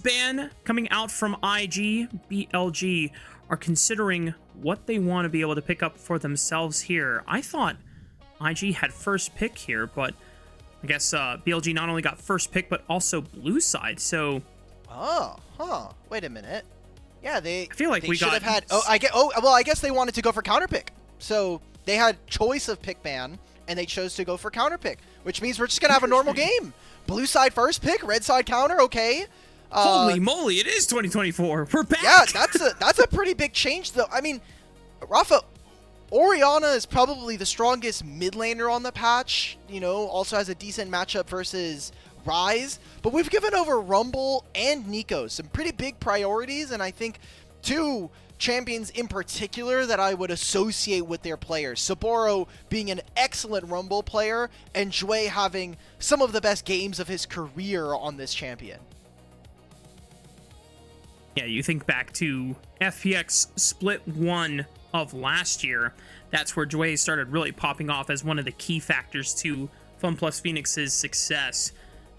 ban coming out from IG. BLG are considering what they want to be able to pick up for themselves here. I thought IG had first pick here, but I guess BLG not only got first pick, but also blue side. So, wait a minute. Yeah, I feel like we should got. have had. I guess they wanted to go for counter pick. So they had choice of pick ban, and they chose to go for counter pick, which means we're just gonna have a normal game. Blue side first pick, red side counter. Okay. Holy moly! It is 2024. We're back. Yeah, that's a pretty big change, though. I mean, Raafaa, Orianna is probably the strongest mid laner on the patch. You know, also has a decent matchup versus Ryze. But we've given over Rumble and Nico some pretty big priorities, and I think two champions in particular that I would associate with their players. Soboro being an excellent Rumble player, and Jwei having some of the best games of his career on this champion. Yeah, you think back to FPX Split 1 of last year. That's where Jwei started really popping off as one of the key factors to FunPlus Phoenix's success.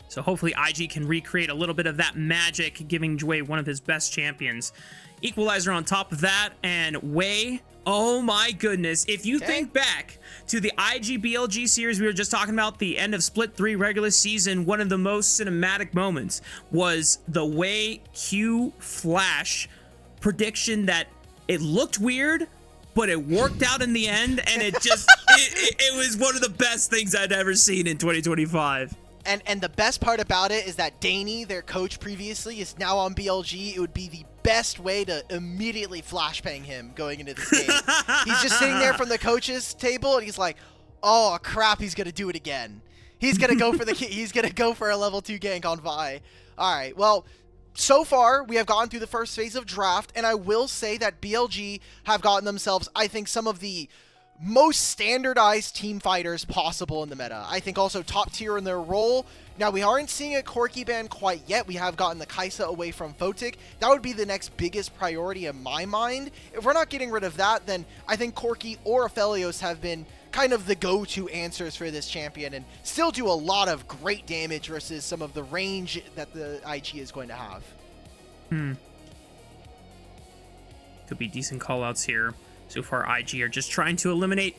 So hopefully IG can recreate a little bit of that magic, giving Jwei one of his best champions. Equalizer on top of that, and Jwei, oh my goodness. If you think back to the IG BLG series we were just talking about, the end of Split 3 regular season, one of the most cinematic moments was the Jwei Q flash prediction that it looked weird, but it worked out in the end, and it just, it was one of the best things I'd ever seen in 2025. And the best part about it is that Danny, their coach previously, is now on BLG. It would be the best way to immediately flashbang him going into this game. He's just sitting there from the coach's table, and he's like, "Oh crap, he's gonna do it again. He's gonna go for he's gonna go for a level 2 gank on Vi." All right, well, so far we have gone through the first phase of draft, and I will say that BLG have gotten themselves, I think, some of the most standardized team fighters possible in the meta. I think also top tier in their role. Now, we aren't seeing a Corki ban quite yet. We have gotten the Kai'Sa away from Photic. That would be the next biggest priority in my mind. If we're not getting rid of that, then I think Corki or Aphelios have been kind of the go-to answers for this champion and still do a lot of great damage versus some of the range that the IG is going to have. Could be decent callouts here. So far, IG are just trying to eliminate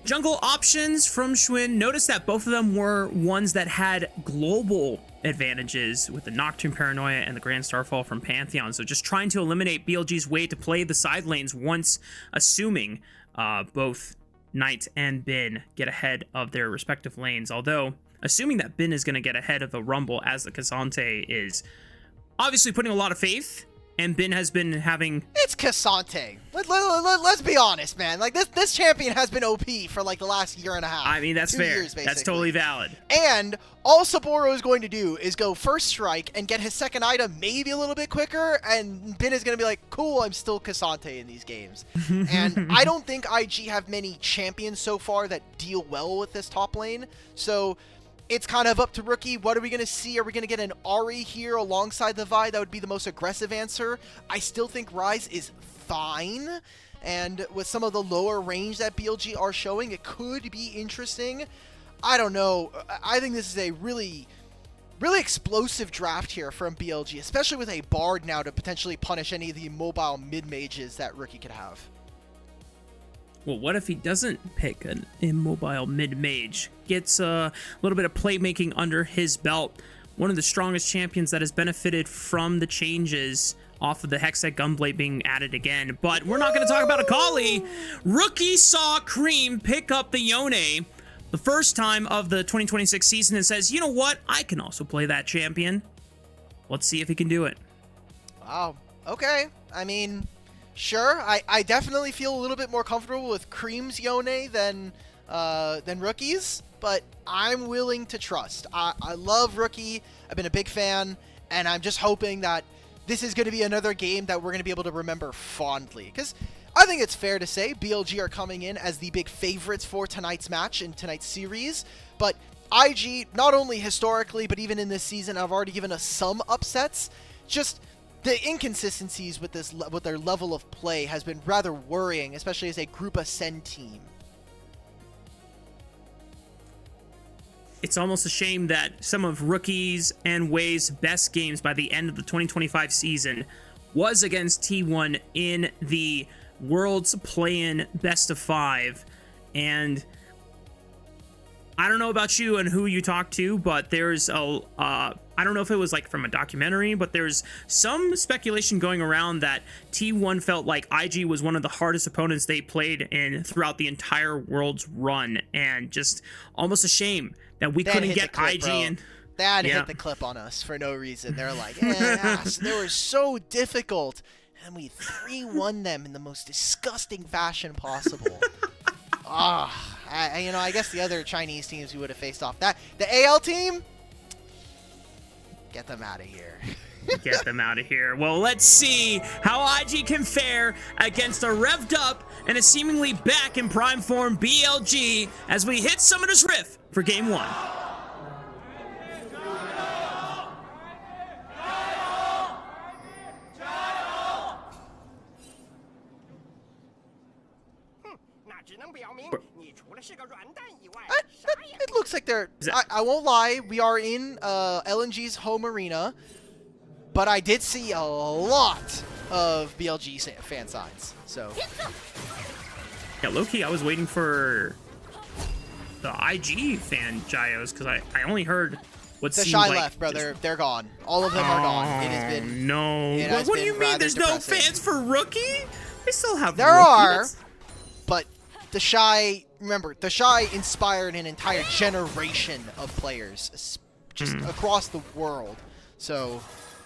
jungle options from Schwinn. Notice that both of them were ones that had global advantages with the Nocturne Paranoia and the Grand Starfall from Pantheon. So just trying to eliminate BLG's way to play the side lanes once assuming both Knight and Bin get ahead of their respective lanes. Although, assuming that Bin is going to get ahead of the Rumble as the Cassante is obviously putting a lot of faith. And Bin has been having... It's Cassante. Let's be honest, man. Like, this champion has been OP for, like, the last year and a half. I mean, that's fair. 2 years, basically. That's totally valid. And all Soboro is going to do is go first strike and get his second item maybe a little bit quicker, and Bin is going to be like, cool, I'm still Cassante in these games. And I don't think IG have many champions so far that deal well with this top lane. So it's kind of up to Rookie. What are we going to see? Are we going to get an Ahri here alongside the Vi? That would be the most aggressive answer. I still think Ryze is fine. And with some of the lower range that BLG are showing, it could be interesting. I don't know. I think this is a really explosive draft here from BLG, especially with a Bard now to potentially punish any of the mobile mid-mages that Rookie could have. Well, what if he doesn't pick an immobile mid-mage? Gets a little bit of playmaking under his belt. One of the strongest champions that has benefited from the changes off of the Hextech Gunblade being added again. But we're not going to talk about Akali. Rookie saw Cream pick up the Yone the first time of the 2026 season and says, you know what? I can also play that champion. Let's see if he can do it. Wow. Okay. I mean, sure. I definitely feel a little bit more comfortable with Cream's Yone than Rookie's, but I'm willing to trust. I love Rookie. I've been a big fan, and I'm just hoping that this is going to be another game that we're going to be able to remember fondly. Because I think it's fair to say BLG are coming in as the big favorites for tonight's match in tonight's series, but IG, not only historically, but even in this season, have already given us some upsets. Just the inconsistencies with their level of play has been rather worrying, especially as a Group Ascend team. it's almost a shame that some of Rookie's and Jwei's best games by the end of the 2025 season was against T1 in the World's Play-In Best of 5. And I don't know about you and who you talked to, but there's I don't know if it was like from a documentary, but there's some speculation going around that T1 felt like IG was one of the hardest opponents they played in throughout the entire World's run, and just almost a shame that we couldn't get IG in. They had to hit the clip on us for no reason. They're like, they were so difficult, and we 3-1 them in the most disgusting fashion possible. I guess the other Chinese teams we would have faced off that. The AL team, get them out of here. Get them out of here. Well, let's see how IG can fare against a revved up and a seemingly back in prime form BLG as we hit Summoner's Rift for Game 1. It looks like they're... I won't lie, we are in LNG's home arena, but I did see a lot of BLG fan signs, so... Yeah, low-key, I was waiting for the IG fan gyos, because I only heard what seemed Shy like... left, brother. They're gone. All of them are gone. It has been... No. What do you mean there's depressing. No fans for Rookie? They still have There are, but the Shy... Remember, the Shy inspired an entire generation of players, just across the world. So,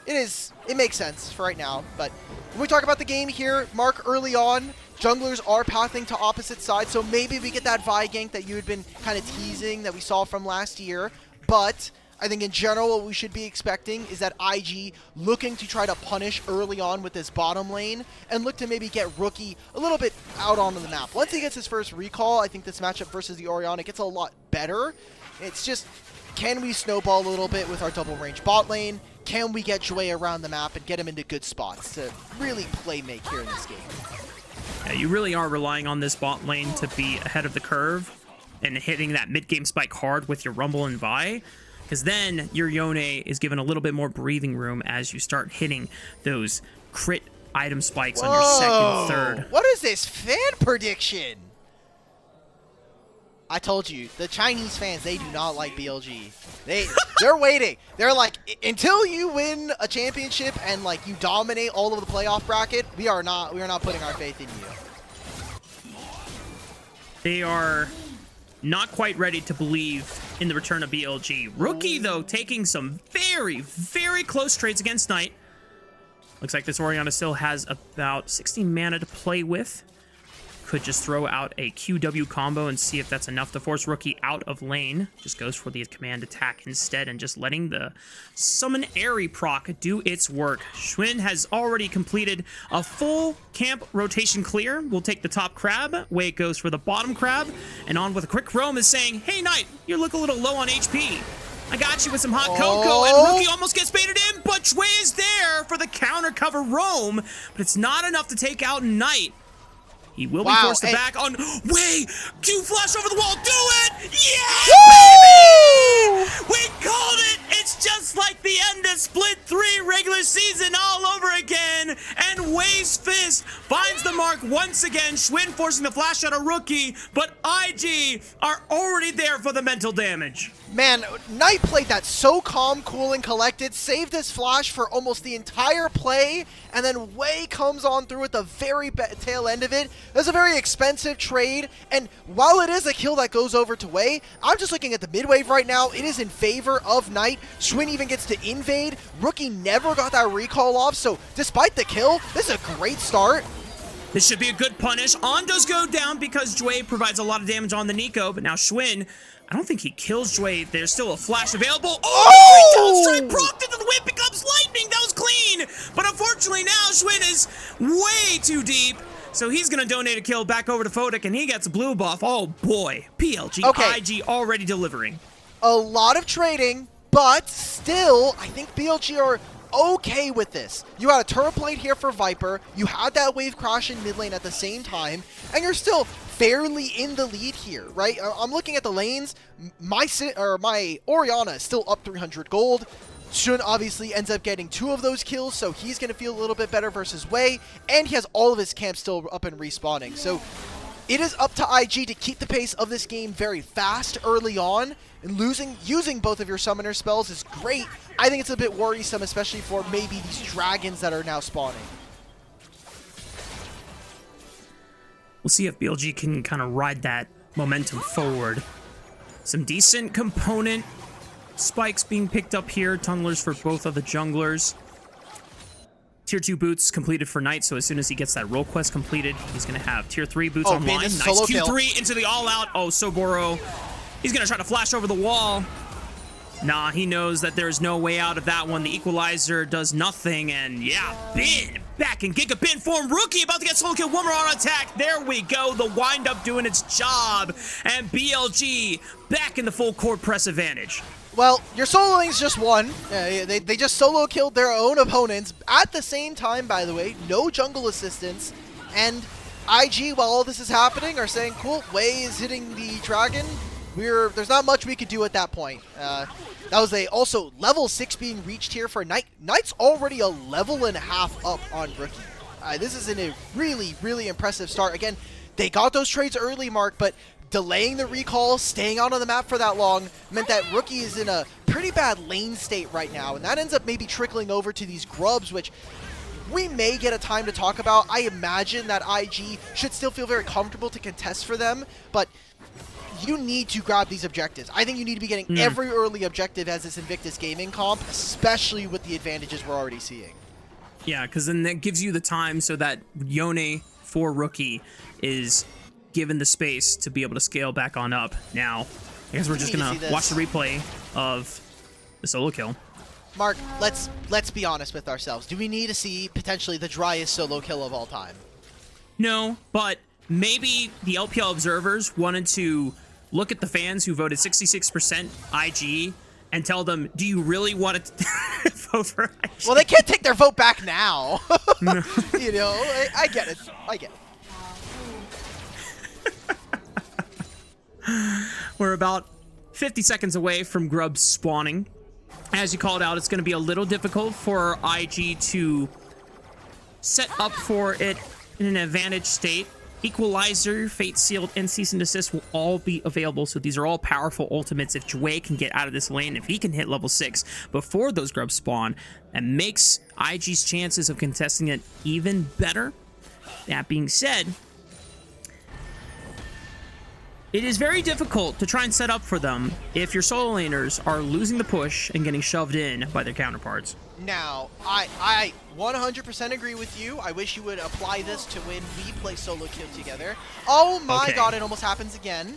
it makes sense for right now. But when we talk about the game here, Mark, early on, junglers are pathing to opposite sides, so maybe we get that Vi gank that you had been kind of teasing that we saw from last year. But I think in general what we should be expecting is that IG looking to try to punish early on with this bottom lane and look to maybe get Rookie a little bit out onto the map. Once he gets his first recall, I think this matchup versus the Orion, it gets a lot better. It's just, can we snowball a little bit with our double range bot lane? Can we get Jwei around the map and get him into good spots to really play make here in this game? Yeah, you really are relying on this bot lane to be ahead of the curve and hitting that mid-game spike hard with your Rumble and Vi. Because then your Yone is given a little bit more breathing room as you start hitting those crit item spikes on your second, third. What is this fan prediction? I told you, the Chinese fans, they do not like BLG. They're waiting. They're like, until you win a championship and like you dominate all of the playoff bracket, we are not putting our faith in you. They are not quite ready to believe in the return of BLG. Rookie, though, taking some very, very close trades against Knight. Looks like this Orianna still has about 16 mana to play with. Could just throw out a QW combo and see if that's enough to force Rookie out of lane. Just goes for the command attack instead and just letting the Summon Airy proc do its work. Schwinn has already completed a full camp rotation clear. We'll take the top crab. Jwei goes for the bottom crab. And on with a quick roam is saying, hey, Knight, you look a little low on HP. I got you with some hot cocoa, and Rookie almost gets baited in, but Jwei is there for the counter cover roam, but it's not enough to take out Knight. He will be forced to back on. Wait, Q flash over the wall. Do it! Yeah, baby! We called it! It's just like the end of Split 3 regular season all over again. And Jwei's fist finds the mark once again. Schwinn forcing the flash out of Rookie, but IG are already there for the mental damage. Man, Knight played that so calm, cool, and collected, saved his flash for almost the entire play, and then Jwei comes on through at the very tail end of it. That's a very expensive trade, and while it is a kill that goes over to Jwei, I'm just looking at the mid-wave right now. It is in favor of Knight. Schwinn even gets to invade. Rookie never got that recall off, so despite the kill, this is a great start. This should be a good punish. On does go down because Jwei provides a lot of damage on the Nico, but now Schwinn, I don't think he kills Jwei. There's still a flash available. Oh! Downstrike procced into the whip, becomes lightning. That was clean. But unfortunately now Schwinn is way too deep. So he's going to donate a kill back over to Photic, and he gets a blue buff. Oh boy. PLG, IG already delivering. A lot of trading, but still, I think BLG are okay with this. You had a turret plate here for Viper, you had that wave crash in mid lane at the same time, and you're still fairly in the lead here, right? I'm looking at the lanes. My Orianna is still up 300 gold. Shun obviously ends up getting 2 of those kills, so he's going to feel a little bit better versus Jwei, and he has all of his camps still up and respawning. So it is up to IG to keep the pace of this game very fast early on, and using both of your summoner spells is great. I think it's a bit worrisome, especially for maybe these dragons that are now spawning. We'll see if BLG can kind of ride that momentum forward. Some decent component spikes being picked up here. Tunnelers for both of the junglers. Tier 2 boots completed for Knight, so as soon as he gets that role quest completed, he's going to have Tier 3 boots online. Nice Q3 into the all-out. Oh, Soboro. He's going to try to flash over the wall. Nah, he knows that there's no way out of that one. The equalizer does nothing, and yeah, Bin back in Giga Bin form. Rookie about to get solo kill. One more on attack. There we go. The wind-up doing its job, and BLG back in the full court press advantage. Well, your soloings just won. They just solo killed their own opponents. At the same time, by the way, no jungle assistance. And IG, while all this is happening, are saying, cool, Jwei is hitting the dragon. There's not much we could do at that point. That was also level 6 being reached here for Knight. Knight's already a level and a half up on Rookie. This is a really, really impressive start. Again, they got those trades early, Mark, but delaying the recall, staying out on the map for that long, meant that Rookie is in a pretty bad lane state right now, and that ends up maybe trickling over to these grubs, which we may get a time to talk about. I imagine that IG should still feel very comfortable to contest for them, but you need to grab these objectives. I think you need to be getting every early objective as this Invictus Gaming comp, especially with the advantages we're already seeing. Yeah, because then that gives you the time so that Yone for Rookie is given the space to be able to scale back on up. Now, I guess we're just gonna watch the replay of the solo kill. Mark, let's be honest with ourselves. Do we need to see potentially the driest solo kill of all time? No, but maybe the LPL observers wanted to look at the fans who voted 66% IG and tell them, do you really want to vote for IG? Well, they can't take their vote back now. No. You know, I get it. I get it. We're about 50 seconds away from grubs spawning. As you called out, it's going to be a little difficult for IG to set up for it in an advantage state. Equalizer, Fate Sealed, and Cease and Desist will all be available, so these are all powerful ultimates. If Jwei can get out of this lane, if he can hit level 6 before those grubs spawn, that makes IG's chances of contesting it even better. That being said, it is very difficult to try and set up for them if your solo laners are losing the push and getting shoved in by their counterparts. Now, I 100% agree with you. I wish you would apply this to when we play solo kill together. Oh my god, it almost happens again.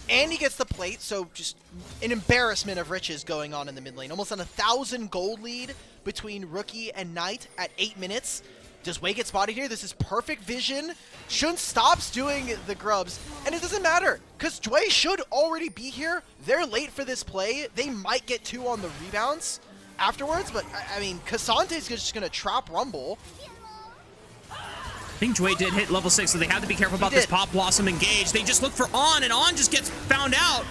And he gets the plate, so just an embarrassment of riches going on in the mid lane. Almost an 1,000 gold lead between Rookie and Knight at 8 minutes. Does Jwei get spotted here? This is perfect vision. Shun stops doing the grubs, and it doesn't matter, because Jwei should already be here. They're late for this play. They might get 2 on the rebounds afterwards, but, I mean, Kasante's just going to trap Rumble. I think Jwei did hit level 6, so they have to be careful about this Pop Blossom engage. They just look for On, and On just gets found out.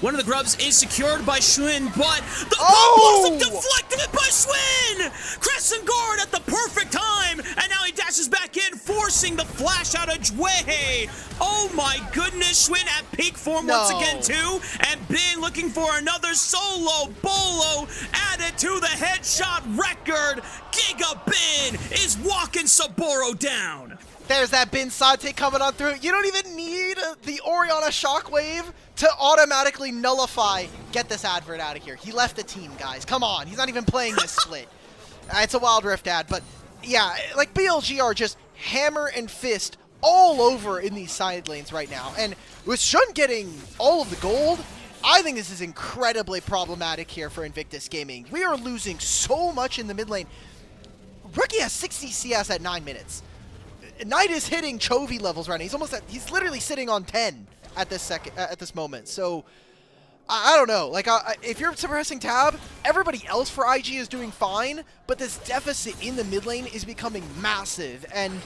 One of the grubs is secured by Schwinn, but the Pop Blossom deflected by Schwinn! Crescent Guard at the perfect time, and now he dashes back in, forcing the flash out of Jwei. Oh my goodness, Schwinn at peak form once again too, and Bin looking for another solo bolo added to the headshot record. Giga Bin is walking Soboro down. There's that Bin Sante coming on through. You don't even need the Orianna Shockwave to automatically nullify. Get this advert out of here. He left the team, guys. Come on. He's not even playing this split. It's a Wild Rift ad, but yeah, like BLG are just hammer and fist all over in these side lanes right now. And with Shun getting all of the gold, I think this is incredibly problematic here for Invictus Gaming. We are losing so much in the mid lane. Rookie has 60 CS at 9 minutes. Knight is hitting Chovy levels right now. He's literally sitting on 10 at this moment. So I don't know. Like if you're suppressing tab, everybody else for IG is doing fine, but this deficit in the mid lane is becoming massive. And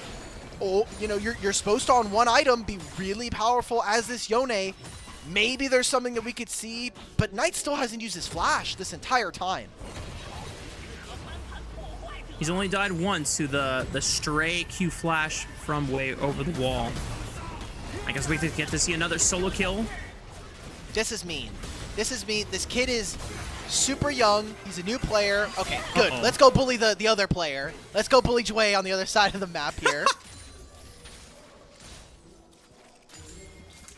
oh, you know, you're supposed to on one item be really powerful as this Yone. Maybe there's something that we could see, but Knight still hasn't used his flash this entire time. He's only died once to the stray Q flash from way over the wall. I guess we could get to see another solo kill. This is mean. This is mean. This kid is super young. He's a new player. Okay, good. Let's go bully the other player. Let's go bully Jwei on the other side of the map here.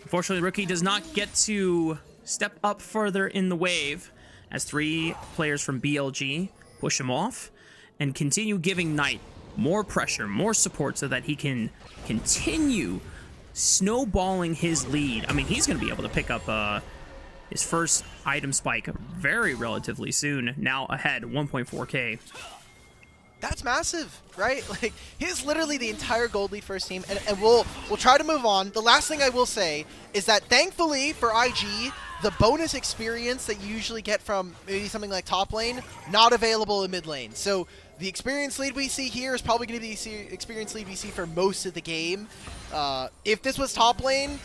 Unfortunately, Rookie does not get to step up further in the wave as 3 players from BLG push him off and continue giving Knight more pressure, more support so that he can continue snowballing his lead. I mean, he's going to be able to pick up his first item spike very relatively soon. Now ahead, 1.4K. That's massive, right? Like, he's literally the entire gold lead for his team, and we'll try to move on. The last thing I will say is that thankfully for IG, the bonus experience that you usually get from maybe something like top lane, not available in mid lane. So the experience lead we see here is probably going to be the experience lead we see for most of the game. If this was top lane,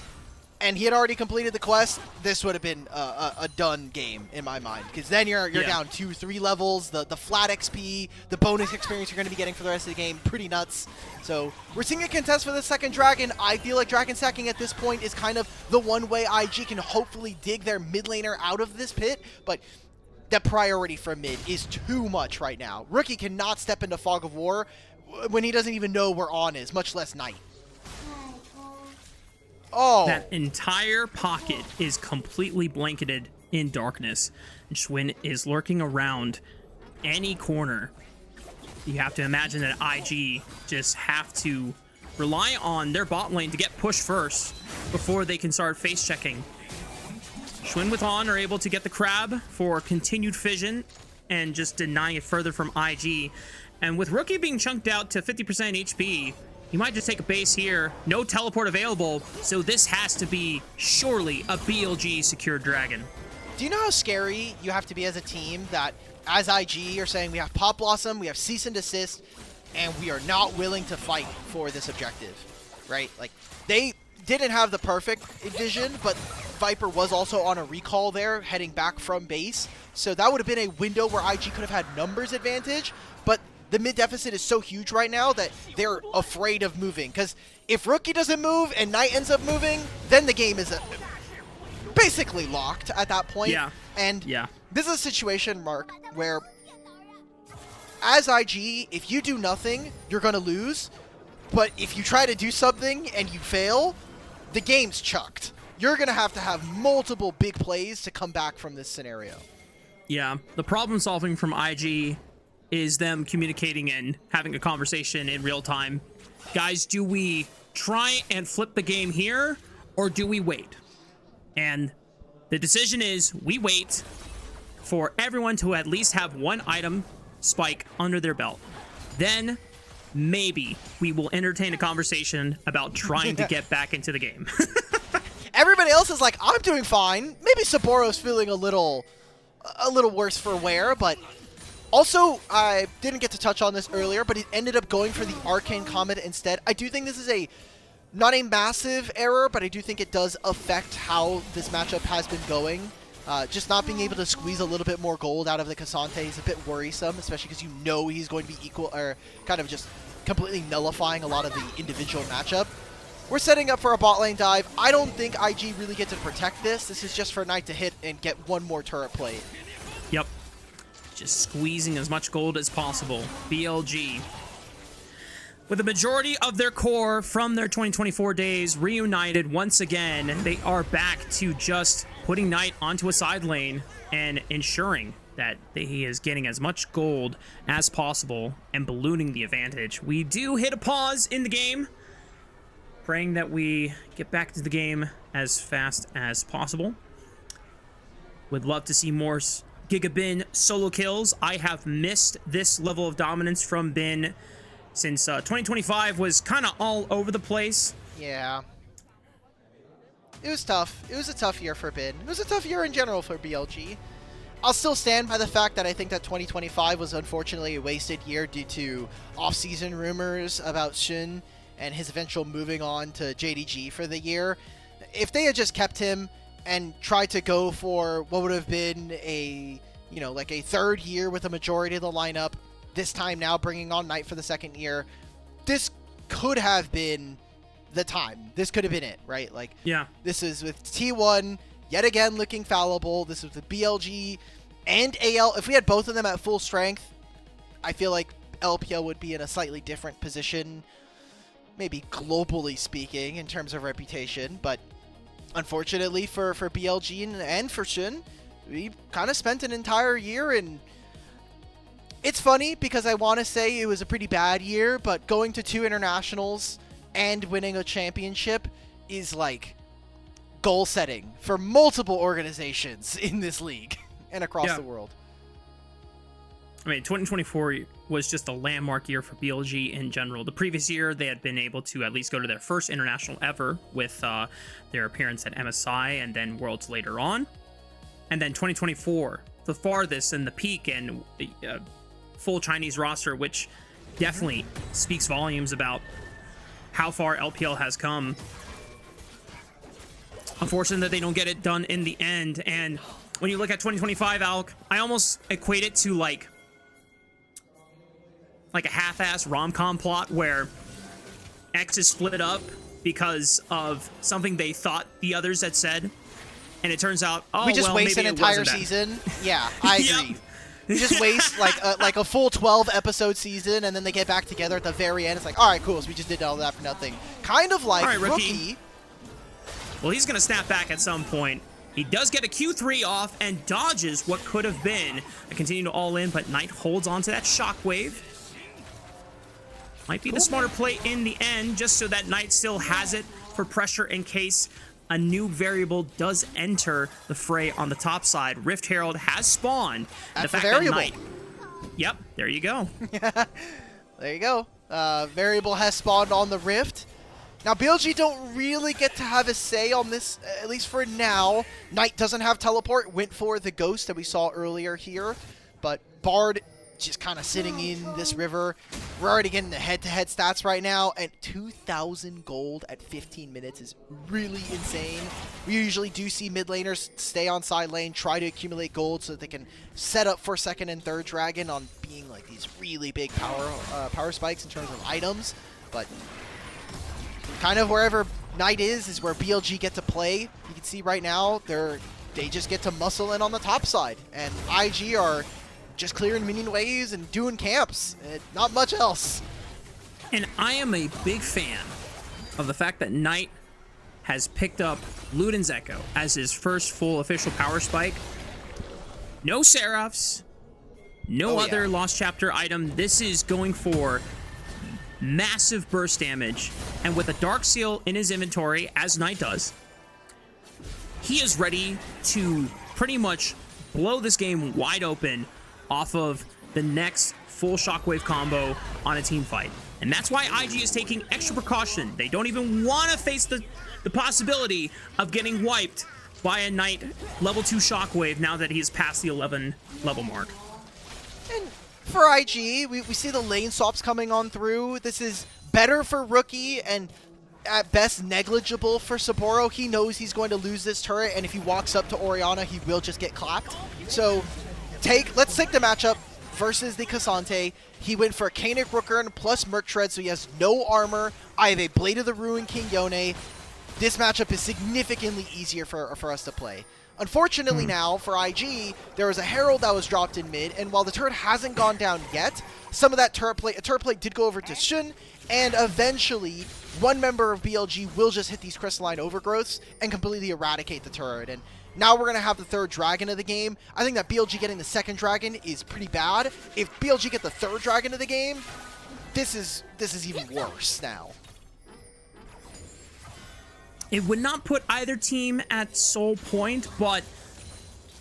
and he had already completed the quest, this would have been a done game in my mind. Because then you're down 2-3 levels, the flat XP, the bonus experience you're going to be getting for the rest of the game, pretty nuts. So we're seeing a contest for the second dragon. I feel like dragon stacking at this point is kind of the one way IG can hopefully dig their mid laner out of this pit, but the priority for mid is too much right now. Rookie cannot step into Fog of War when he doesn't even know where On is, much less Knight. Oh. That entire pocket is completely blanketed in darkness. Jwei is lurking around any corner. You have to imagine that IG just have to rely on their bot lane to get pushed first before they can start face checking. Jwei with On are able to get the crab for continued fission and just denying it further from IG. And with Rookie being chunked out to 50% HP, he might just take a base here. No teleport available, so this has to be surely a BLG secured dragon. Do you know how scary you have to be as a team that, as IG, are saying we have Pop Blossom, we have Cease and Desist, and we are not willing to fight for this objective, right? Like, they didn't have the perfect vision, but Viper was also on a recall there, heading back from base, so that would have been a window where IG could have had numbers advantage, but the mid deficit is so huge right now that they're afraid of moving. Because if Rookie doesn't move and Knight ends up moving, then the game is basically locked at that point. Yeah. And this is a situation, Mark, where as IG, if you do nothing, you're going to lose. But if you try to do something and you fail, the game's chucked. You're going to have multiple big plays to come back from this scenario. Yeah, the problem solving from IG is them communicating and having a conversation in real time. Guys, do we try and flip the game here, or do we wait? And the decision is we wait for everyone to at least have one item spike under their belt. Then maybe we will entertain a conversation about trying to get back into the game. Everybody else is like, I'm doing fine. Maybe Soboro's feeling a little worse for wear, but also, I didn't get to touch on this earlier, but he ended up going for the Arcane Comet instead. I do think this is not a massive error, but I do think it does affect how this matchup has been going. Just not being able to squeeze a little bit more gold out of the Cassante is a bit worrisome, especially because you know he's going to be equal, or kind of just completely nullifying a lot of the individual matchup. We're setting up for a bot lane dive. I don't think IG really get to protect this. This is just for Knight to hit and get one more turret play. Yep. Just squeezing as much gold as possible. BLG, with the majority of their core from their 2024 days reunited once again, they are back to just putting Knight onto a side lane and ensuring that he is getting as much gold as possible and ballooning the advantage. We do hit a pause in the game, praying that we get back to the game as fast as possible. Would love to see more Gigabin solo kills. I have missed this level of dominance from Bin since 2025 was kind of all over the place. Yeah. It was tough. It was a tough year for Bin. It was a tough year in general for BLG. I'll still stand by the fact that I think that 2025 was unfortunately a wasted year due to off-season rumors about Shun and his eventual moving on to JDG for the year. If they had just kept him and tried to go for what would have been a, like a third year with a majority of the lineup, this time now bringing on Knight for the second year, this could have been the time. This could have been it, right? Like, yeah, this is with T1 yet again looking fallible. This is with BLG and AL. If we had both of them at full strength, I feel like LPL would be in a slightly different position, maybe globally speaking, in terms of reputation. But unfortunately for BLG and for Shin, we kind of spent an entire year in... It's funny because I want to say it was a pretty bad year, but going to 2 internationals and winning a championship is like goal setting for multiple organizations in this league and across the world. I mean, 2024 was just a landmark year for BLG in general. The previous year, they had been able to at least go to their first international ever with their appearance at MSI and then Worlds later on. And then 2024, the farthest and the peak and full Chinese roster, which definitely speaks volumes about how far LPL has come. Unfortunate that they don't get it done in the end. And when you look at 2025, Alk, I almost equate it to like a half-ass rom-com plot where X is split up because of something they thought the others had said, and it turns out, oh, we just well, waste maybe an entire season. Yeah, I agree. Yep. You just waste like a full 12 episode season, and then they get back together at the very end. It's like, all right, cool. So we just did all that for nothing. Kind of like Rookie. Well, he's gonna snap back at some point. He does get a Q3 off and dodges what could have been a continue to all in, but Knight holds on to that shockwave. Might be the smarter play in the end, just so that Knight still has it for pressure in case a new variable does enter the fray on the top side. Rift Herald has spawned. That's the variable. That Knight, yep, there you go. There you go. Variable has spawned on the Rift. Now, BLG don't really get to have a say on this, at least for now. Knight doesn't have teleport, went for the Ghost that we saw earlier here, but Bard just kind of sitting in this river. We're already getting the head-to-head stats right now, and 2,000 gold at 15 minutes is really insane. We usually do see mid laners stay on side lane, try to accumulate gold so that they can set up for second and third dragon on being like these really big power spikes in terms of items, but kind of wherever Knight is where BLG get to play. You can see right now they just get to muscle in on the top side, and IG are just clearing minion waves and doing camps. Not much else. And I am a big fan of the fact that Knight has picked up Luden's Echo as his first full official power spike. No Seraphs, no other Lost Chapter item. This is going for massive burst damage. And with a Dark Seal in his inventory, as Knight does, he is ready to pretty much blow this game wide open off of the next full shockwave combo on a team fight. And that's why IG is taking extra precaution. They don't even want to face the possibility of getting wiped by a Knight level 2 shockwave now that he's past the 11 level mark. And for IG, we see the lane swaps coming on through. This is better for Rookie and at best negligible for Soboro. He knows he's going to lose this turret, and if he walks up to Orianna, he will just get clapped. So let's take the matchup versus the Cassante. He went for Kanik Rookern plus Merc Tread, so he has no armor. I have a Blade of the Ruin King Yone. This matchup is significantly easier for us to play. Unfortunately now, for IG, there was a Herald that was dropped in mid, and while the turret hasn't gone down yet, some of that turret plate did go over to Shun, and eventually, one member of BLG will just hit these crystalline overgrowths and completely eradicate the turret. And now we're going to have the third dragon of the game. I think that BLG getting the second dragon is pretty bad. If BLG get the third dragon of the game, this is even worse now. It would not put either team at soul point, but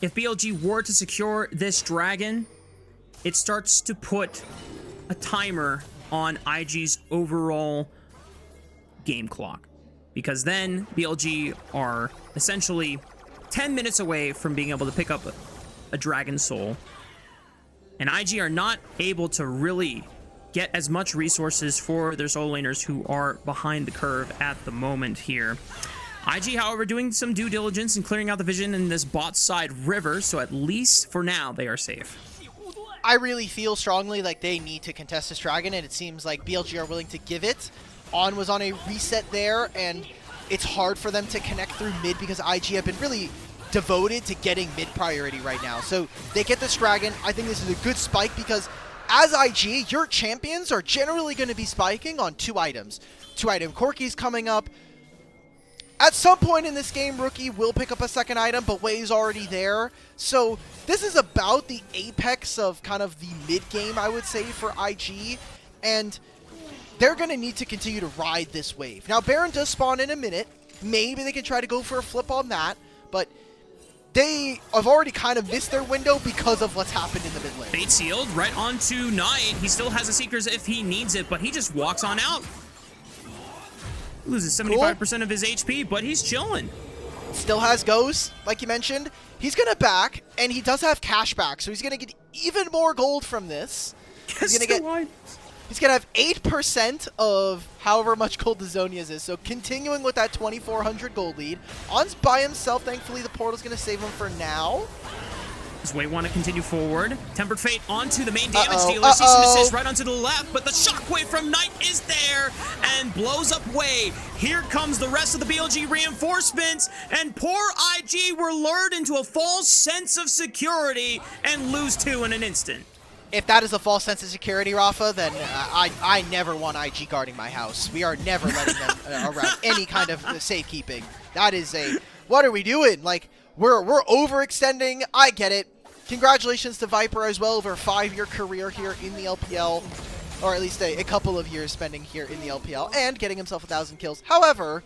if BLG were to secure this dragon, it starts to put a timer on IG's overall game clock. Because then BLG are essentially 10 minutes away from being able to pick up a dragon soul. And IG are not able to really get as much resources for their solo laners who are behind the curve at the moment here. IG, however, doing some due diligence and clearing out the vision in this bot side river, so at least for now they are safe. I really feel strongly like they need to contest this dragon, and it seems like BLG are willing to give it. On was on a reset there, and it's hard for them to connect through mid because IG have been really devoted to getting mid priority right now. So they get this dragon. I think this is a good spike because as IG, your champions are generally going to be spiking on 2 items. 2-item Corki's coming up. At some point in this game, Rookie will pick up a second item, but Jwei's already there. So this is about the apex of kind of the mid-game, I would say, for IG. And they're going to need to continue to ride this wave. Now, Baron does spawn in a minute. Maybe they can try to go for a flip on that. But they have already kind of missed their window because of what's happened in the mid lane. Fate sealed right onto Knight. He still has a Seekers if he needs it, but he just walks on out. Loses 75% of his HP, but he's chilling. Still has Ghost, like you mentioned. He's going to back, and he does have cash back, so he's going to get even more gold from this. He's going to have 8% of however much gold the Zhonya's is, so continuing with that 2,400 gold lead. On's by himself, thankfully the portal's going to save him for now. Does Jwei want to continue forward? Tempered Fate onto the main damage dealer. Sees some assist right onto the left, but the shockwave from Knight is there and blows up Jwei. Here comes the rest of the BLG reinforcements, and poor IG were lured into a false sense of security and lose 2 in an instant. If that is a false sense of security, Raafaa, then I never want IG guarding my house. We are never letting them around any kind of safekeeping. That is a, what are we doing? Like, we're overextending. I get it. Congratulations to Viper as well over a 5-year career here in the LPL, or at least a couple of years spending here in the LPL and getting himself 1,000 kills. However,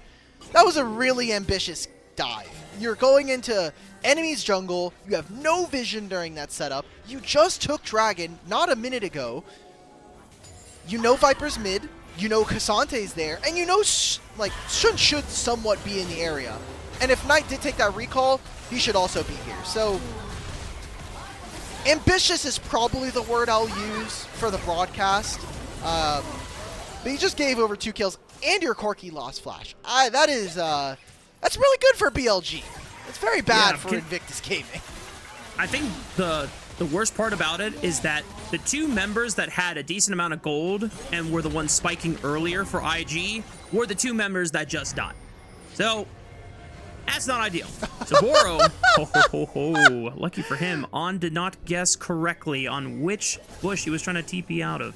that was a really ambitious dive. You're going into enemy's jungle. You have no vision during that setup. You just took Dragon not a minute ago. You know Viper's mid. You know Kassante's there, and you know like should somewhat be in the area. And if Knight did take that recall, he should also be here. So, ambitious is probably the word I'll use for the broadcast. But he just gave over 2 kills, and your Corki lost Flash. That's really good for BLG. It's very bad for Invictus Gaming. I think the worst part about it is that the 2 members that had a decent amount of gold and were the ones spiking earlier for IG were the 2 members that just died. So, that's not ideal. Soboro, lucky for him, On did not guess correctly on which bush he was trying to TP out of.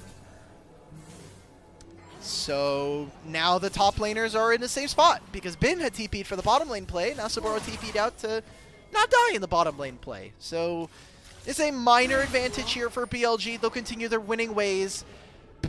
So now the top laners are in the same spot because Bin had TP'd for the bottom lane play. Now Soboro TP'd out to not die in the bottom lane play. So it's a minor advantage here for BLG. They'll continue their winning ways.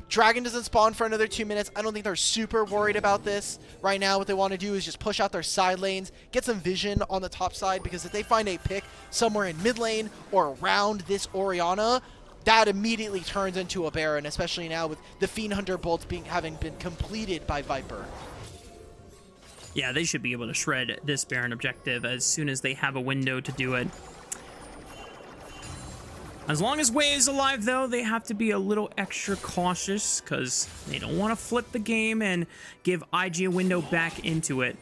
Dragon doesn't spawn for another 2 minutes. I don't think they're super worried about this. Right now, what they want to do is just push out their side lanes, get some vision on the top side, because if they find a pick somewhere in mid lane or around this Orianna, that immediately turns into a Baron, especially now with the Fiend Hunter bolts having been completed by Viper. Yeah, they should be able to shred this Baron objective as soon as they have a window to do it. As long as Jwei is alive, though, they have to be a little extra cautious because they don't want to flip the game and give IG a window back into it.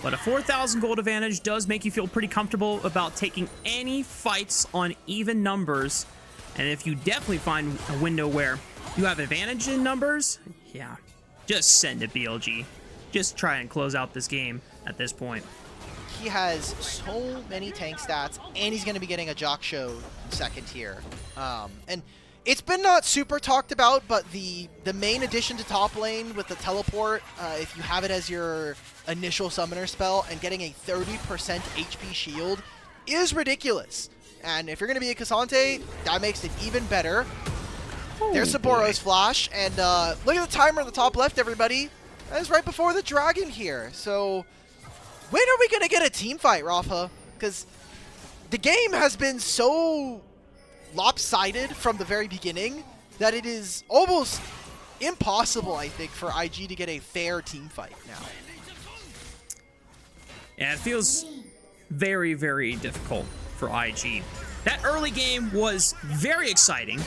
But a 4,000 gold advantage does make you feel pretty comfortable about taking any fights on even numbers. And if you definitely find a window where you have advantage in numbers, yeah, just send it, BLG. Just try and close out this game at this point. He has so many tank stats, and he's going to be getting a Jock Show second here. And it's been not super talked about, but the main addition to top lane with the teleport, if you have it as your initial summoner spell and getting a 30% HP shield, is ridiculous. And if you're going to be a Cassante, that makes it even better. Oh, there's Soboro's flash, and look at the timer on the top left, everybody. That is right before the dragon here. So when are we going to get a team fight, Raafaa? Because the game has been so lopsided from the very beginning that it is almost impossible, I think, for IG to get a fair team fight now. Yeah, it feels very, very difficult for IG. That early game was very exciting,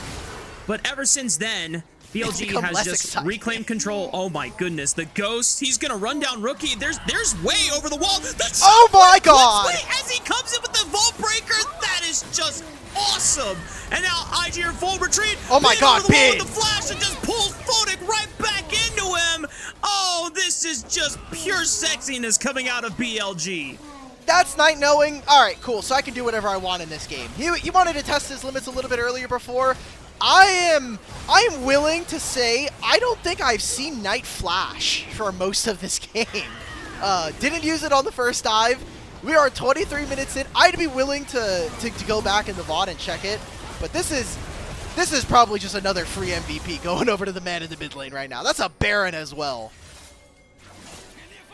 but ever since then, BLG has just reclaimed control. Oh my goodness, the Ghost, he's gonna run down Rookie. There's Jwei over the wall. Oh my god! As he comes in with the Vault Breaker, that is just awesome. And now IG are full retreat. Oh my god, Bin! With the flash and just pulls Photic right back into him. Oh, this is just pure sexiness coming out of BLG. That's Knight knowing, all right, cool, so I can do whatever I want in this game. He wanted to test his limits a little bit earlier before. I am willing to say I don't think I've seen Knight flash for most of this game. Didn't use it on the first dive. We are 23 minutes in. I'd be willing to go back in the VOD and check it, but this is probably just another free MVP going over to the man in the mid lane right now. That's a Baron as well.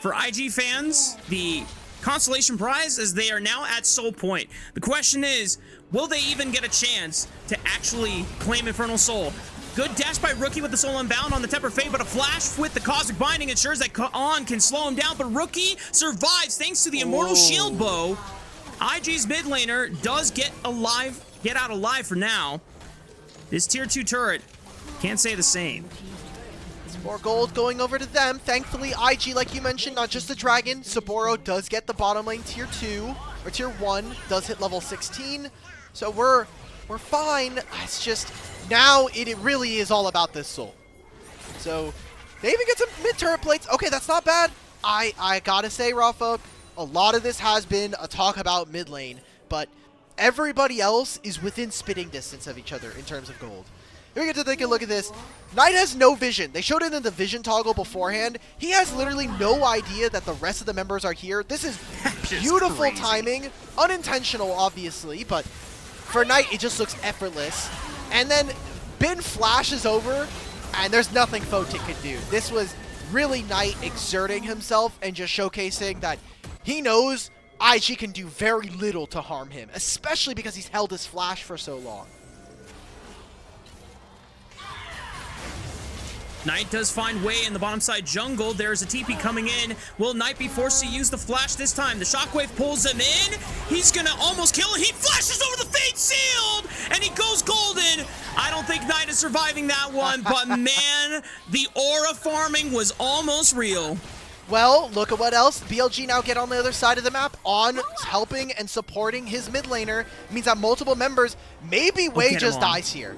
For IG fans, the consolation prize is they are now at Soul Point. The question is, will they even get a chance to actually claim Infernal Soul? Good dash by Rookie with the Soul Unbound on the Temper Fade, but a flash with the Cosmic Binding ensures that On can slow him down, but Rookie survives thanks to the Immortal Shield Bow. IG's mid laner does get out alive for now. This tier 2 turret can't say the same. More gold going over to them. Thankfully, IG, like you mentioned, not just the Dragon. Soboro does get the bottom lane tier 2, or tier 1, does hit level 16. So we're fine. It's just, now it really is all about this soul. So they even get some mid-turret plates. Okay, that's not bad. I gotta say, Raafaa, a lot of this has been a talk about mid lane, but everybody else is within spitting distance of each other in terms of gold. Here we get to take a look at this. Knight has no vision. They showed it in the vision toggle beforehand. He has literally no idea that the rest of the members are here. This is beautiful timing. Unintentional, obviously, but for Knight, it just looks effortless. And then Bin flashes over, and there's nothing Photic can do. This was really Knight exerting himself and just showcasing that he knows IG can do very little to harm him, especially because he's held his flash for so long. Knight does find Jwei in the bottom side jungle. There's a TP coming in. Will Knight be forced to use the flash this time? The shockwave pulls him in. He's gonna almost kill him. He flashes over the Fate Sealed, and he goes golden. I don't think Knight is surviving that one, but man, the aura farming was almost real. Well, look at what else. BLG now get on the other side of the map. On helping and supporting his mid laner. It means that multiple members, maybe Jwei just dies here.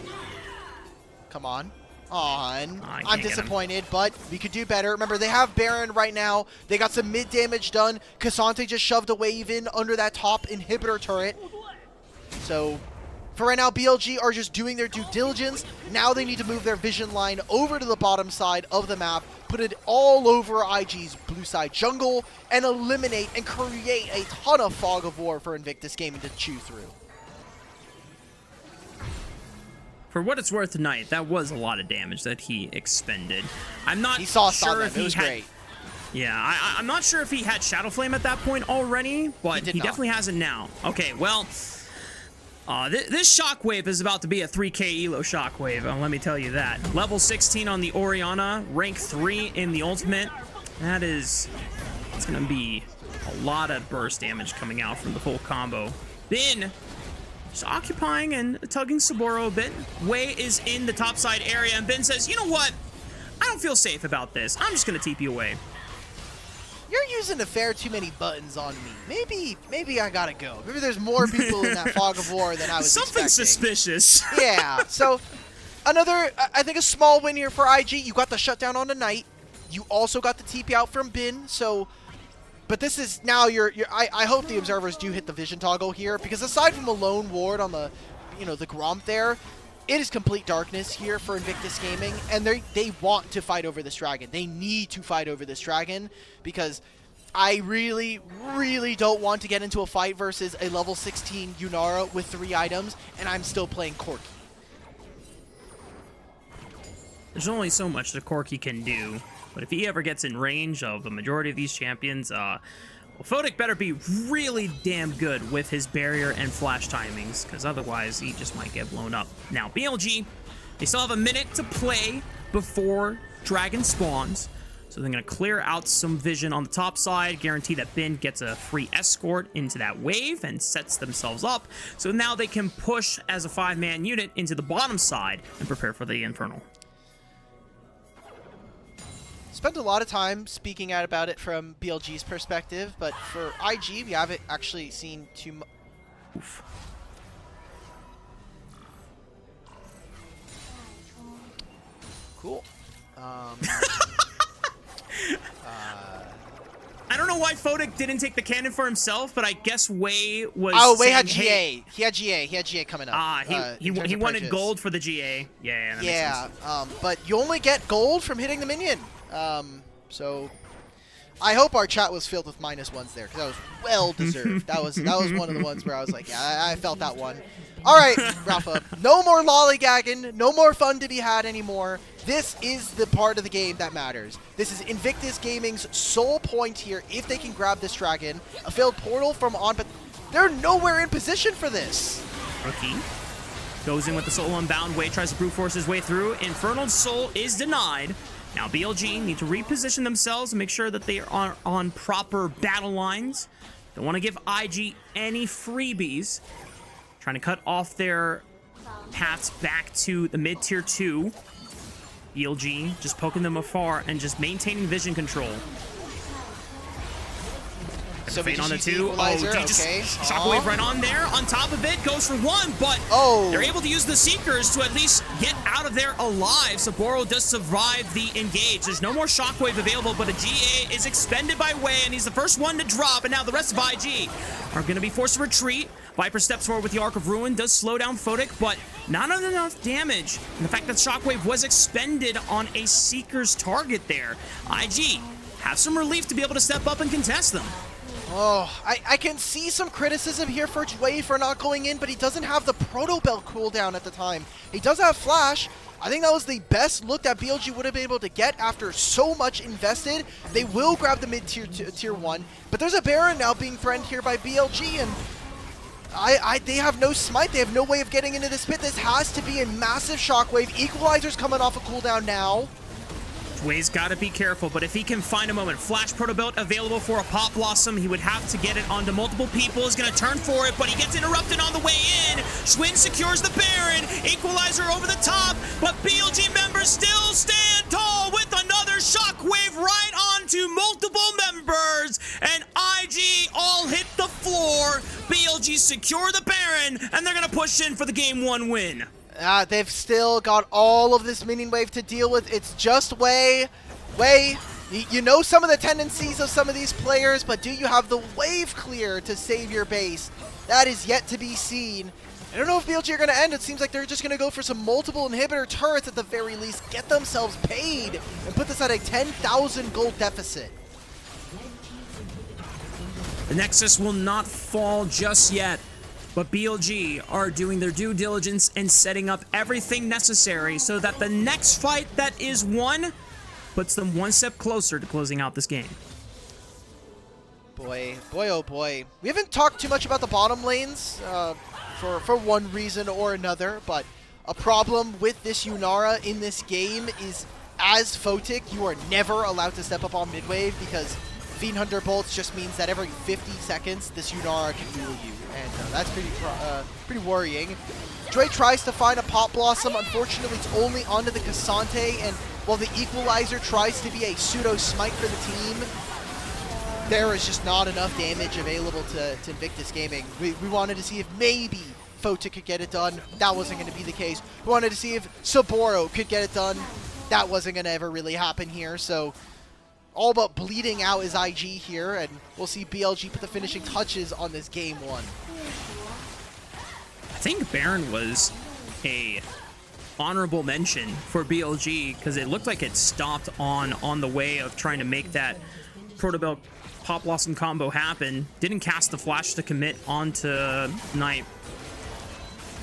Come on. I'm disappointed, but we could do better. Remember, they have Baron right now. They got some mid damage done. Cassante just shoved a wave in under that top inhibitor turret. So for right now, BLG are just doing their due diligence. Now they need to move their vision line over to the bottom side of the map, put it all over IG's blue side jungle, and eliminate and create a ton of fog of war for Invictus Gaming to chew through. For what it's worth tonight, that was a lot of damage that he expended. I'm not sure if he had... Great. Yeah, I'm not sure if he had Shadow Flame at that point already, but he definitely has it now. Okay, well, this Shockwave is about to be a 3k elo Shockwave, let me tell you that. Level 16 on the Orianna, rank 3 in the ultimate. It's gonna be a lot of burst damage coming out from the full combo. Bin just occupying and tugging Soboro a bit. Jwei is in the topside area, and Ben says, you know what? I don't feel safe about this. I'm just gonna TP away. You're using a fair too many buttons on me. Maybe I gotta go. Maybe there's more people in that fog of war than I was Something expecting. Suspicious. Yeah, so another, I think a small win here for IG. You got the shutdown on the Knight. You also got the TP out from Bin, so... But this is now I hope the observers do hit the vision toggle here, because aside from a lone ward on the, the Gromp there, it is complete darkness here for Invictus Gaming, and they want to fight over this dragon. They need to fight over this dragon, because I really, really don't want to get into a fight versus a level 16 Yunara with 3 items, and I'm still playing Corki. There's only so much that Corki can do. But if he ever gets in range of the majority of these champions, well, Photic better be really damn good with his barrier and flash timings, because otherwise he just might get blown up. Now, BLG, they still have a minute to play before Dragon spawns, so they're going to clear out some vision on the top side, guarantee that Bin gets a free escort into that wave and sets themselves up, so now they can push as a 5-man unit into the bottom side and prepare for the Infernal. spent a lot of time speaking out about it from BLG's perspective, but for IG, we haven't actually seen too much. Oof. Cool. I don't know why Photic didn't take the cannon for himself, but I guess Jwei was. Oh, Jwei saying, had hey, GA. He had GA. He had GA coming up. He wanted gold for the GA. Yeah. That makes sense. But you only get gold from hitting the minion. So I hope our chat was filled with -1s there, because that was well deserved. that was one of the ones where I was like, yeah, I felt that one. All right, Raafaa, no more lollygagging, no more fun to be had anymore. This is the part of the game that matters. This is Invictus Gaming's sole point here. If they can grab this dragon, a failed portal from on, but they're nowhere in position for this. Rookie goes in with the soul unbound. Jwei tries to brute force his way through. Infernal Soul is denied. Now BLG need to reposition themselves and make sure that they are on proper battle lines. Don't want to give IG any freebies. Trying to cut off their paths back to the mid-tier 2. BLG just poking them afar and just maintaining vision control. So Fade on the 2. Oh, just shockwave right on there. On top of it, goes for 1, but they're able to use the Seekers to at least get out of there alive. Soboro does survive the engage. There's no more shockwave available, but a GA is expended by Jwei, and he's the first one to drop, and now the rest of IG are going to be forced to retreat. Viper steps forward with the Arc of Ruin, does slow down Photic, but not enough damage. And the fact that shockwave was expended on a Seeker's target there. IG have some relief to be able to step up and contest them. Oh, I can see some criticism here for Jwei for not going in, but he doesn't have the Proto Belt cooldown at the time. He does have Flash. I think that was the best look that BLG would have been able to get after so much invested. They will grab the mid-tier tier 1, but there's a Baron now being threatened here by BLG, and they have no smite. They have no way of getting into this pit. This has to be a massive shockwave. Equalizer's coming off a cooldown now. Jwei's got to be careful, but if he can find a moment, Flash Proto Belt available for a Pop Blossom, he would have to get it onto multiple people. He's going to turn for it, but he gets interrupted on the way in. Schwinn secures the Baron. Equalizer over the top, but BLG members still stand tall with another shockwave right onto multiple members, and IG all hit the floor. BLG secure the Baron, and they're going to push in for the Game 1 win. They've still got all of this minion wave to deal with. It's just Jwei. Jwei, you know some of the tendencies of some of these players, but do you have the wave clear to save your base? That is yet to be seen. I don't know if BLG are going to end. It seems like they're just going to go for some multiple inhibitor turrets at the very least, get themselves paid, and put this at a 10,000 gold deficit. The Nexus will not fall just yet, but BLG are doing their due diligence and setting up everything necessary so that the next fight that is won puts them one step closer to closing out this game. Boy, oh boy. We haven't talked too much about the bottom lanes for one reason or another, but a problem with this Yunara in this game is, as Photic, you are never allowed to step up on mid-wave because Fiend Hunter Bolts just means that every 50 seconds this Yunara can duel you, and that's pretty worrying. Jwei tries to find a Pop Blossom. Unfortunately, it's only onto the Cassante, and while the Equalizer tries to be a pseudo smite for the team, there is just not enough damage available to Invictus Gaming. We wanted to see if maybe Photic could get it done. That wasn't going to be the case. We wanted to see if Soboro could get it done. That wasn't going to ever really happen here, so all but bleeding out is IG here, and we'll see BLG put the finishing touches on this Game 1. I think Baron was a honorable mention for BLG because it looked like it stopped on the way of trying to make that Protobelt Pop Blossom combo happen. Didn't cast the flash to commit onto Knight.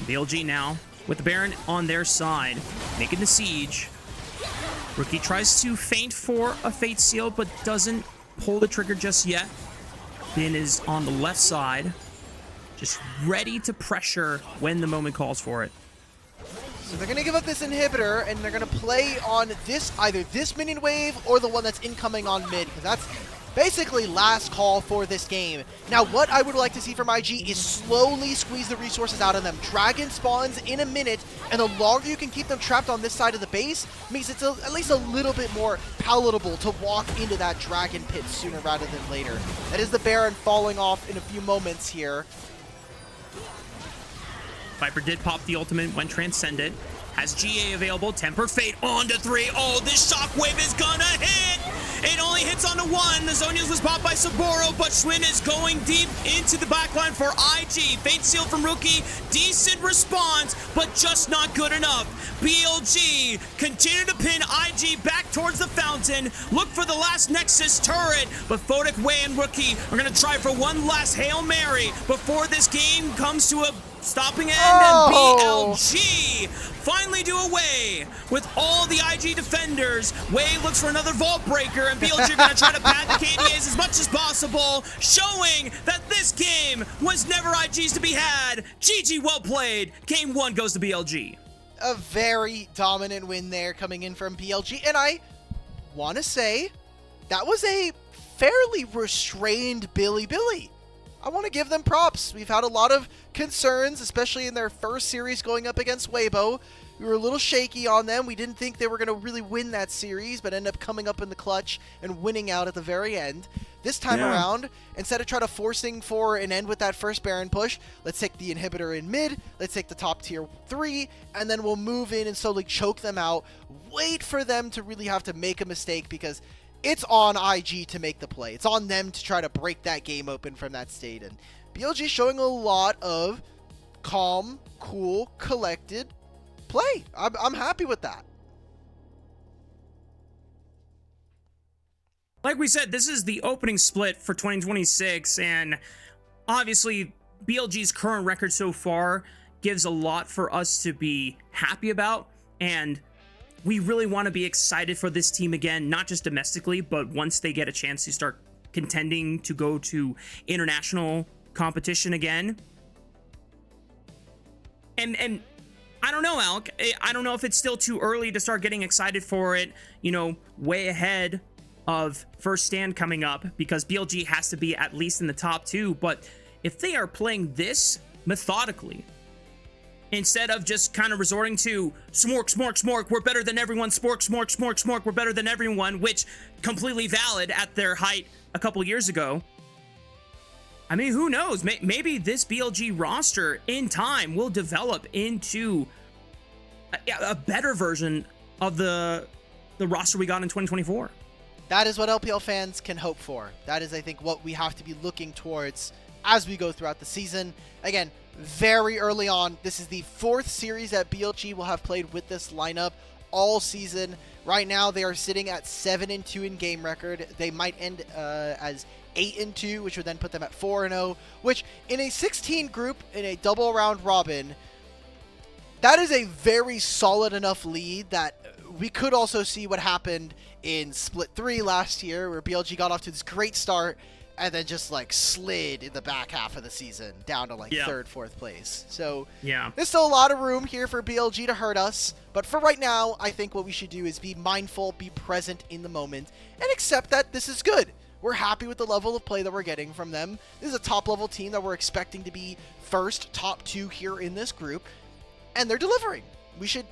BLG now with the Baron on their side, making the siege. Rookie tries to feint for a Fate Seal, but doesn't pull the trigger just yet. Bin is on the left side, just ready to pressure when the moment calls for it. So they're going to give up this inhibitor, and they're going to play on this, either this minion wave or the one that's incoming on mid, because basically last call for this game. Now, what I would like to see from IG is slowly squeeze the resources out of them. Dragon spawns in a minute, and the longer you can keep them trapped on this side of the base, means it's at least a little bit more palatable to walk into that dragon pit sooner rather than later. That is the Baron falling off in a few moments here. Viper did pop the ultimate when transcended. Has GA available. Tempered Fate on to 3. Oh, this shockwave is gonna hit. It only hits on to 1. The Zonias was popped by Soboro, but Schwinn is going deep into the backline for IG. Fate Seal from Rookie. Decent response, but just not good enough. BLG continue to pin IG back towards the fountain. Look for the last Nexus turret, but Photic, Jwei, and Rookie are gonna try for one last Hail Mary before this game comes to a stopping end. And BLG finally do away with all the IG defenders. Jwei looks for another vault breaker, and BLG are going to try to pad the KDAs as much as possible, showing that this game was never IG's to be had. GG, well played. Game 1 goes to BLG. A very dominant win there coming in from BLG, and I want to say that was a fairly restrained Bilibili. I want to give them props. We've had a lot of concerns, especially in their first series going up against Weibo. We were a little shaky on them. We didn't think they were going to really win that series, but ended up coming up in the clutch and winning out at the very end. This time around, instead of trying to forcing for an end with that first Baron push, let's take the inhibitor in mid, let's take the top tier 3, and then we'll move in and slowly choke them out. Wait for them to really have to make a mistake, because it's on IG to make the play. It's on them to try to break that game open from that state. And BLG showing a lot of calm, cool, collected play. I'm happy with that. Like we said, this is the opening split for 2026, and obviously BLG's current record so far gives a lot for us to be happy about, and we really want to be excited for this team again, not just domestically, but once they get a chance to start contending to go to international competition again. And I don't know, Alk. I don't know if it's still too early to start getting excited for it, you know, way ahead of first stand coming up, because BLG has to be at least in the top 2. But if they are playing this methodically, instead of just kind of resorting to smork, we're better than everyone, smork, we're better than everyone, which completely valid at their height a couple years ago. I mean, who knows? Maybe this BLG roster in time will develop into a better version of the roster we got in 2024. That is what LPL fans can hope for. That is, I think, what we have to be looking towards as we go throughout the season. Again, very early on. This is the 4th series that BLG will have played with this lineup all season. Right now, they are sitting at 7-2 in game record. They might end as 8-2, which would then put them at 4-0, which in a 16 group, in a double round robin, that is a very solid enough lead that we could also see what happened in Split 3 last year, where BLG got off to this great start and then just like slid in the back half of the season down to like 3rd, 4th place. So there's still a lot of room here for BLG to hurt us, but for right now, I think what we should do is be mindful, be present in the moment, and accept that this is good. We're happy with the level of play that we're getting from them. This is a top level team that we're expecting to be first, top 2 here in this group, and they're delivering. We should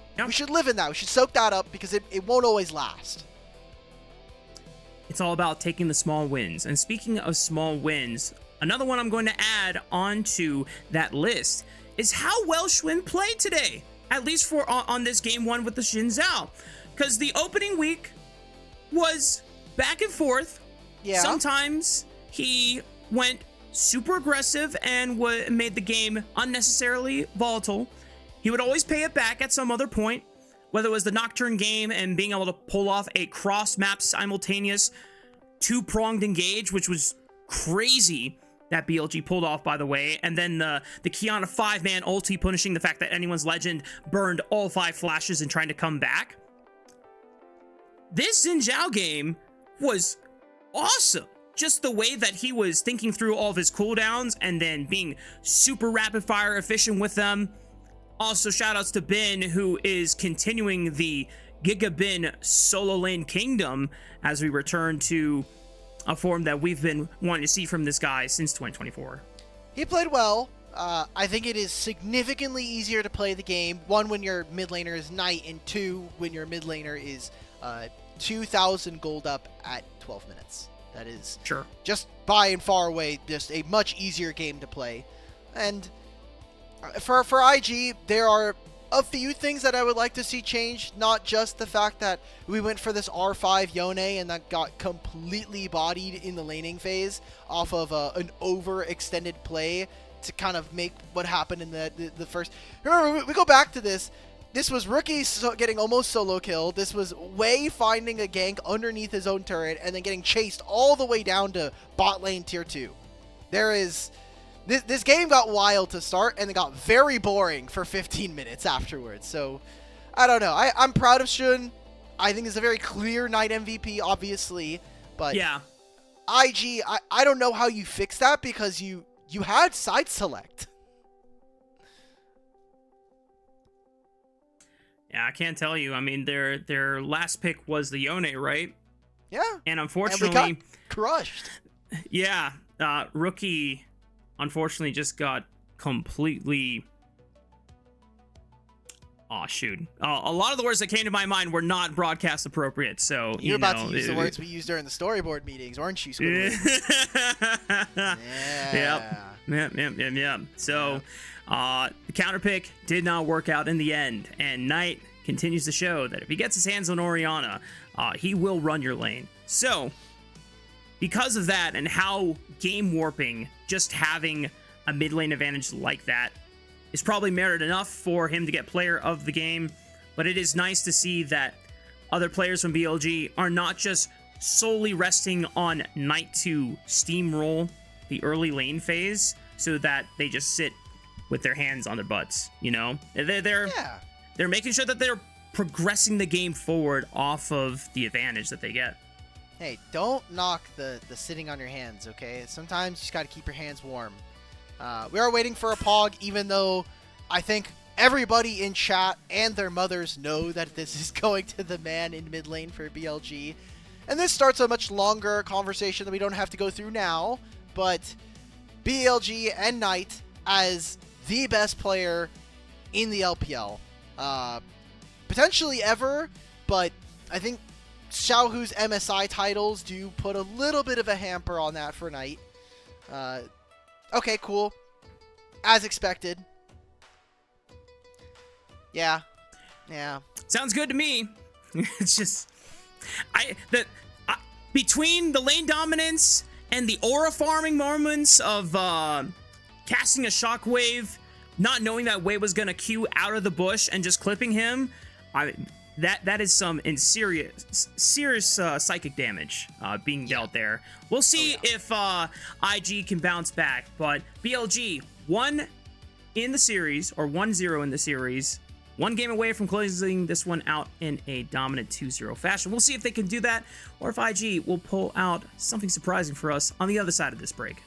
live in that. We should soak that up, because it won't always last. It's all about taking the small wins. And speaking of small wins, another one I'm going to add onto that list is how well Schwinn played today, at least for on this game 1 with the Xin Zhao. Because the opening week was back and forth. Yeah. Sometimes he went super aggressive and made the game unnecessarily volatile. He would always pay it back at some other point, whether it was the Nocturne game and being able to pull off a cross-map simultaneous 2-pronged engage, which was crazy that BLG pulled off, by the way, and then the Kiana 5-man ulti punishing the fact that anyone's legend burned all 5 flashes and trying to come back. This Xin Zhao game was awesome. Just the way that he was thinking through all of his cooldowns and then being super rapid-fire efficient with them. Also, shoutouts to Bin, who is continuing the Giga Bin solo lane kingdom as we return to a form that we've been wanting to see from this guy since 2024. He played well. I think it is significantly easier to play the game. One, when your mid laner is Knight, and two, when your mid laner is 2,000 gold up at 12 minutes. That is just by and far away just a much easier game to play. And for IG, there are a few things that I would like to see changed. Not just the fact that we went for this R5 Yone and that got completely bodied in the laning phase off of an overextended play to kind of make what happened in the first. Remember, we go back to this. This was Rookie getting almost solo killed. This was Jwei finding a gank underneath his own turret and then getting chased all the way down to bot lane tier 2. This game got wild to start and it got very boring for 15 minutes afterwards. So, I don't know. I'm proud of Shun. I think it's a very clear Knight MVP, obviously. But yeah, IG, I don't know how you fix that because you had side select. Yeah, I can't tell you. I mean, their last pick was the Yone, right? Yeah. And unfortunately, and we got crushed. Yeah, Rookie, unfortunately, just got completely. Oh shoot! A lot of the words that came to my mind were not broadcast appropriate. So you're about to use the words we used during the storyboard meetings, aren't you, Squidward? Yeah. Yep. So. The counter pick did not work out in the end, and Knight continues to show that if he gets his hands on Orianna, he will run your lane. So, because of that and how game warping just having a mid lane advantage like that is probably merit enough for him to get player of the game, but it is nice to see that other players from BLG are not just solely resting on Knight to steamroll the early lane phase so that they just sit with their hands on their butts, you know? They're making sure that they're progressing the game forward off of the advantage that they get. Hey, don't knock the sitting on your hands, okay? Sometimes you just got to keep your hands warm. We are waiting for a Pog, even though I think everybody in chat and their mothers know that this is going to the man in mid lane for BLG. And this starts a much longer conversation that we don't have to go through now, but BLG and Knight as the best player in the LPL. Potentially ever, but I think Xiaohu's MSI titles do put a little bit of a hamper on that for Knight. Okay, cool. As expected. Yeah. Sounds good to me. It's just... between the lane dominance and the aura farming moments of casting a shockwave, not knowing that Jwei was going to queue out of the bush and just clipping him, that is some serious psychic damage being dealt there. We'll see if IG can bounce back, but BLG 1-0 in the series, one game away from closing this one out in a dominant 2-0 fashion. We'll see if they can do that, or if IG will pull out something surprising for us on the other side of this break.